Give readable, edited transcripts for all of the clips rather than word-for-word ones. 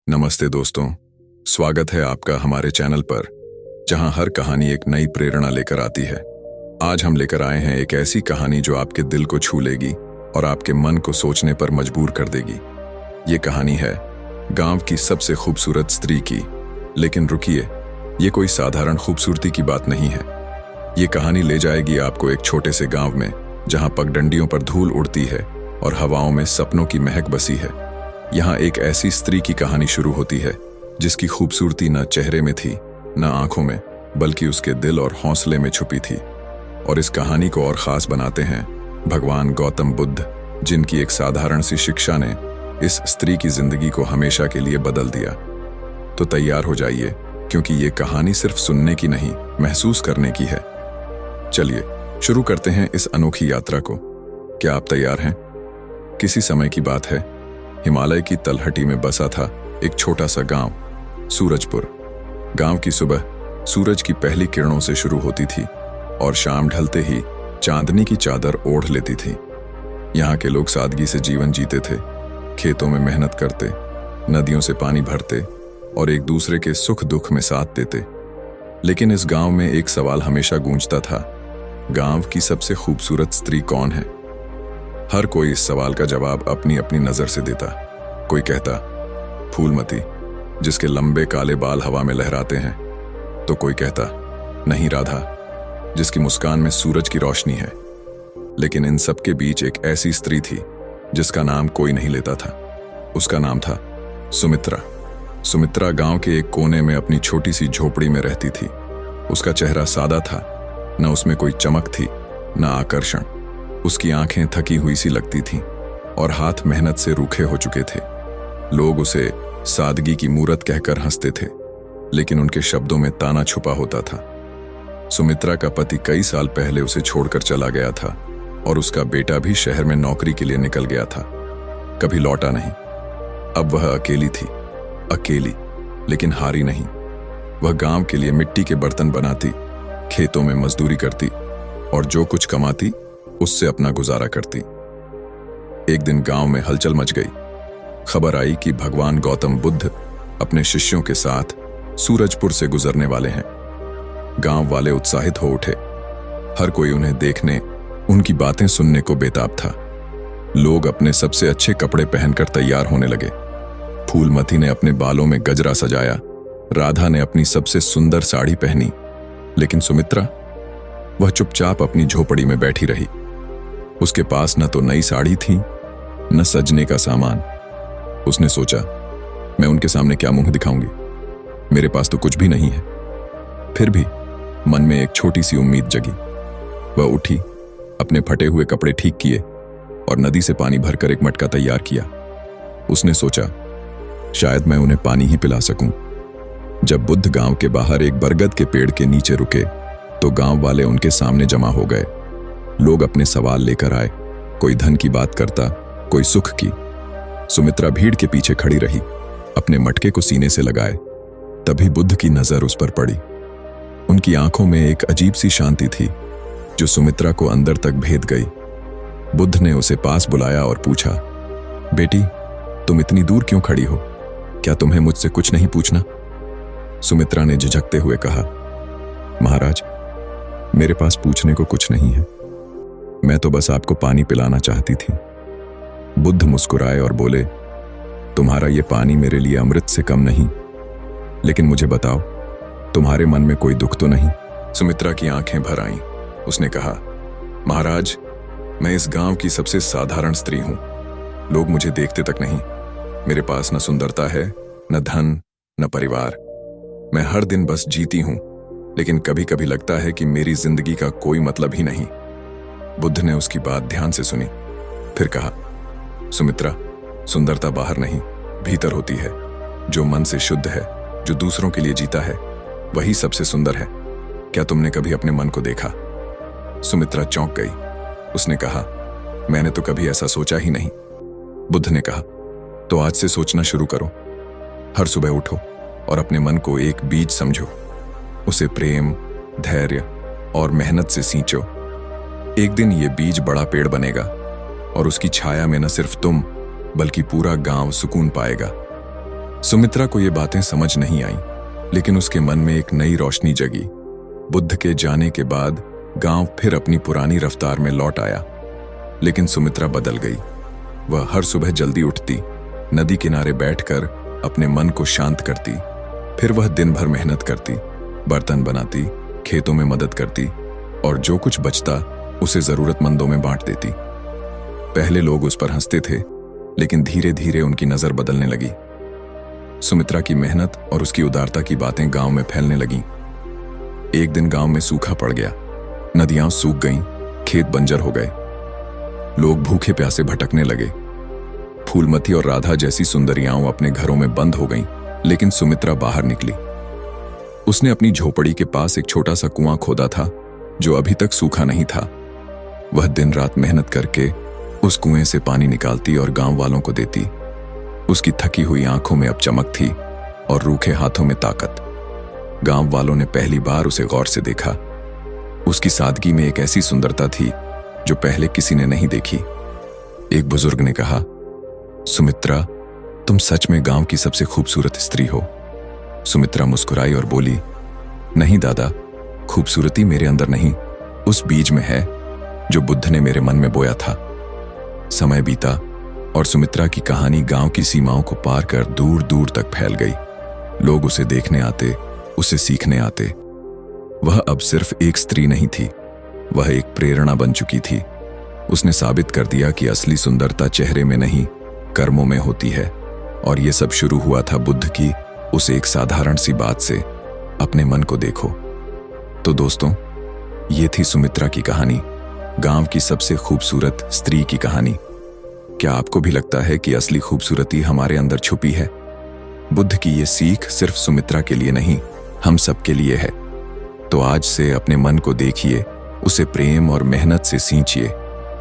नमस्ते दोस्तों, स्वागत है आपका हमारे चैनल पर, जहां हर कहानी एक नई प्रेरणा लेकर आती है। आज हम लेकर आए हैं एक ऐसी कहानी जो आपके दिल को छू लेगी और आपके मन को सोचने पर मजबूर कर देगी। ये कहानी है गांव की सबसे खूबसूरत स्त्री की। लेकिन रुकिए, ये कोई साधारण खूबसूरती की बात नहीं है। ये कहानी ले जाएगी आपको एक छोटे से गांव में, जहां पगडंडियों पर धूल उड़ती है और हवाओं में सपनों की महक बसी है। यहाँ एक ऐसी स्त्री की कहानी शुरू होती है जिसकी खूबसूरती न चेहरे में थी, न आंखों में, बल्कि उसके दिल और हौसले में छुपी थी। और इस कहानी को और खास बनाते हैं भगवान गौतम बुद्ध, जिनकी एक साधारण सी शिक्षा ने इस स्त्री की जिंदगी को हमेशा के लिए बदल दिया। तो तैयार हो जाइए, क्योंकि ये कहानी सिर्फ सुनने की नहीं, महसूस करने की है। चलिए शुरू करते हैं इस अनोखी यात्रा को। क्या आप तैयार हैं? किसी समय की बात है, हिमालय की तलहटी में बसा था एक छोटा सा गांव, सूरजपुर। गांव की सुबह सूरज की पहली किरणों से शुरू होती थी और शाम ढलते ही चांदनी की चादर ओढ़ लेती थी। यहाँ के लोग सादगी से जीवन जीते थे, खेतों में मेहनत करते, नदियों से पानी भरते और एक दूसरे के सुख दुख में साथ देते। लेकिन इस गांव में एक सवाल हमेशा गूंजता था, गांव की सबसे खूबसूरत स्त्री कौन है? हर कोई इस सवाल का जवाब अपनी अपनी नजर से देता। कोई कहता फूलमती, जिसके लंबे काले बाल हवा में लहराते हैं, तो कोई कहता नहीं, राधा, जिसकी मुस्कान में सूरज की रोशनी है। लेकिन इन सब के बीच एक ऐसी स्त्री थी जिसका नाम कोई नहीं लेता था। उसका नाम था सुमित्रा। सुमित्रा गांव के एक कोने में अपनी छोटी सी झोपड़ी में रहती थी। उसका चेहरा सादा था, न उसमें कोई चमक थी, न आकर्षण। उसकी आंखें थकी हुई सी लगती थीं और हाथ मेहनत से रूखे हो चुके थे। लोग उसे सादगी की मूरत कहकर हंसते थे, लेकिन उनके शब्दों में ताना छुपा होता था। सुमित्रा का पति कई साल पहले उसे छोड़कर चला गया था और उसका बेटा भी शहर में नौकरी के लिए निकल गया था, कभी लौटा नहीं। अब वह अकेली थी, अकेली, लेकिन हारी नहीं। वह गांव के लिए मिट्टी के बर्तन बनाती, खेतों में मजदूरी करती और जो कुछ कमाती उससे अपना गुजारा करती। एक दिन गांव में हलचल मच गई। खबर आई कि भगवान गौतम बुद्ध अपने शिष्यों के साथ सूरजपुर से गुजरने वाले हैं। गांव वाले उत्साहित हो उठे। हर कोई उन्हें देखने, उनकी बातें सुनने को बेताब था। लोग अपने सबसे अच्छे कपड़े पहनकर तैयार होने लगे। फूलमती ने अपने बालों में गजरा सजाया, राधा ने अपनी सबसे सुंदर साड़ी पहनी, लेकिन सुमित्रा, वह चुपचाप अपनी झोपड़ी में बैठी रही। उसके पास न तो नई साड़ी थी, न सजने का सामान। उसने सोचा, मैं उनके सामने क्या मुंह दिखाऊंगी? मेरे पास तो कुछ भी नहीं है। फिर भी मन में एक छोटी सी उम्मीद जगी। वह उठी, अपने फटे हुए कपड़े ठीक किए और नदी से पानी भरकर एक मटका तैयार किया। उसने सोचा, शायद मैं उन्हें पानी ही पिला सकूं। जब बुद्ध गांव के बाहर एक बरगद के पेड़ के नीचे रुके, तो गांव वाले उनके सामने जमा हो गए। लोग अपने सवाल लेकर आए, कोई धन की बात करता, कोई सुख की। सुमित्रा भीड़ के पीछे खड़ी रही, अपने मटके को सीने से लगाए। तभी बुद्ध की नजर उस पर पड़ी। उनकी आंखों में एक अजीब सी शांति थी जो सुमित्रा को अंदर तक भेद गई। बुद्ध ने उसे पास बुलाया और पूछा, बेटी, तुम इतनी दूर क्यों खड़ी हो? क्या तुम्हें मुझसे कुछ नहीं पूछना? सुमित्रा ने झिझकते हुए कहा, महाराज, मेरे पास पूछने को कुछ नहीं है। मैं तो बस आपको पानी पिलाना चाहती थी। बुद्ध मुस्कुराए और बोले, तुम्हारा ये पानी मेरे लिए अमृत से कम नहीं। लेकिन मुझे बताओ, तुम्हारे मन में कोई दुख तो नहीं? सुमित्रा की आंखें भर आईं। उसने कहा, महाराज, मैं इस गांव की सबसे साधारण स्त्री हूं। लोग मुझे देखते तक नहीं। मेरे पास न सुंदरता है, न धन, न परिवार। मैं हर दिन बस जीती हूं, लेकिन कभी कभी लगता है कि मेरी जिंदगी का कोई मतलब ही नहीं। बुद्ध ने उसकी बात ध्यान से सुनी, फिर कहा, सुमित्रा, सुंदरता बाहर नहीं, भीतर होती है। जो मन से शुद्ध है, जो दूसरों के लिए जीता है, वही सबसे सुंदर है। क्या तुमने कभी अपने मन को देखा? सुमित्रा चौंक गई। उसने कहा, मैंने तो कभी ऐसा सोचा ही नहीं। बुद्ध ने कहा, तो आज से सोचना शुरू करो। हर सुबह उठो और अपने मन को एक बीज समझो। उसे प्रेम, धैर्य और मेहनत से सींचो। एक दिन ये बीज बड़ा पेड़ बनेगा और उसकी छाया में न सिर्फ तुम, बल्कि पूरा गांव सुकून पाएगा। सुमित्रा को ये बातें समझ नहीं आई, लेकिन उसके मन में एक नई रोशनी जगी। बुद्ध के जाने के बाद गांव फिर अपनी पुरानी रफ्तार में लौट आया, लेकिन सुमित्रा बदल गई। वह हर सुबह जल्दी उठती, नदी किनारे बैठकर अपने मन को शांत करती। फिर वह दिन भर मेहनत करती, बर्तन बनाती, खेतों में मदद करती और जो कुछ बचता उसे जरूरतमंदों में बांट देती। पहले लोग उस पर हंसते थे, लेकिन धीरे धीरे उनकी नजर बदलने लगी। सुमित्रा की मेहनत और उसकी उदारता की बातें गांव में फैलने लगीं। एक दिन गांव में सूखा पड़ गया, नदियां सूख गईं, खेत बंजर हो गए। लोग भूखे प्यासे भटकने लगे। फूलमती और राधा जैसी सुंदरियां अपने घरों में बंद हो गईं, लेकिन सुमित्रा बाहर निकली। उसने अपनी झोपड़ी के पास एक छोटा सा कुआं खोदा था, जो अभी तक सूखा नहीं था। वह दिन रात मेहनत करके उस कुएं से पानी निकालती और गांव वालों को देती। उसकी थकी हुई आंखों में अब चमक थी और रूखे हाथों में ताकत। गांव वालों ने पहली बार उसे गौर से देखा। उसकी सादगी में एक ऐसी सुंदरता थी जो पहले किसी ने नहीं देखी। एक बुजुर्ग ने कहा, सुमित्रा, तुम सच में गांव की सबसे खूबसूरत स्त्री हो। सुमित्रा मुस्कुराई और बोली, नहीं दादा, खूबसूरती मेरे अंदर नहीं, उस बीज में है जो बुद्ध ने मेरे मन में बोया था। समय बीता और सुमित्रा की कहानी गांव की सीमाओं को पार कर दूर दूर तक फैल गई। लोग उसे देखने आते, उसे सीखने आते। वह अब सिर्फ एक स्त्री नहीं थी, वह एक प्रेरणा बन चुकी थी। उसने साबित कर दिया कि असली सुंदरता चेहरे में नहीं, कर्मों में होती है। और यह सब शुरू हुआ था बुद्ध की उस एक साधारण सी बात से, अपने मन को देखो। तो दोस्तों, ये थी सुमित्रा की कहानी, गांव की सबसे खूबसूरत स्त्री की कहानी। क्या आपको भी लगता है कि असली खूबसूरती हमारे अंदर छुपी है? बुद्ध की ये सीख सिर्फ सुमित्रा के लिए नहीं, हम सब के लिए है। तो आज से अपने मन को देखिए, उसे प्रेम और मेहनत से सींचिए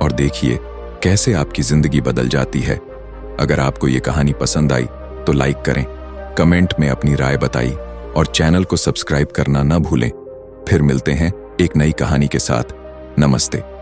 और देखिए कैसे आपकी जिंदगी बदल जाती है। अगर आपको ये कहानी पसंद आई तो लाइक करें, कमेंट में अपनी राय बताइए और चैनल को सब्सक्राइब करना ना भूलें। फिर मिलते हैं एक नई कहानी के साथ। नमस्ते।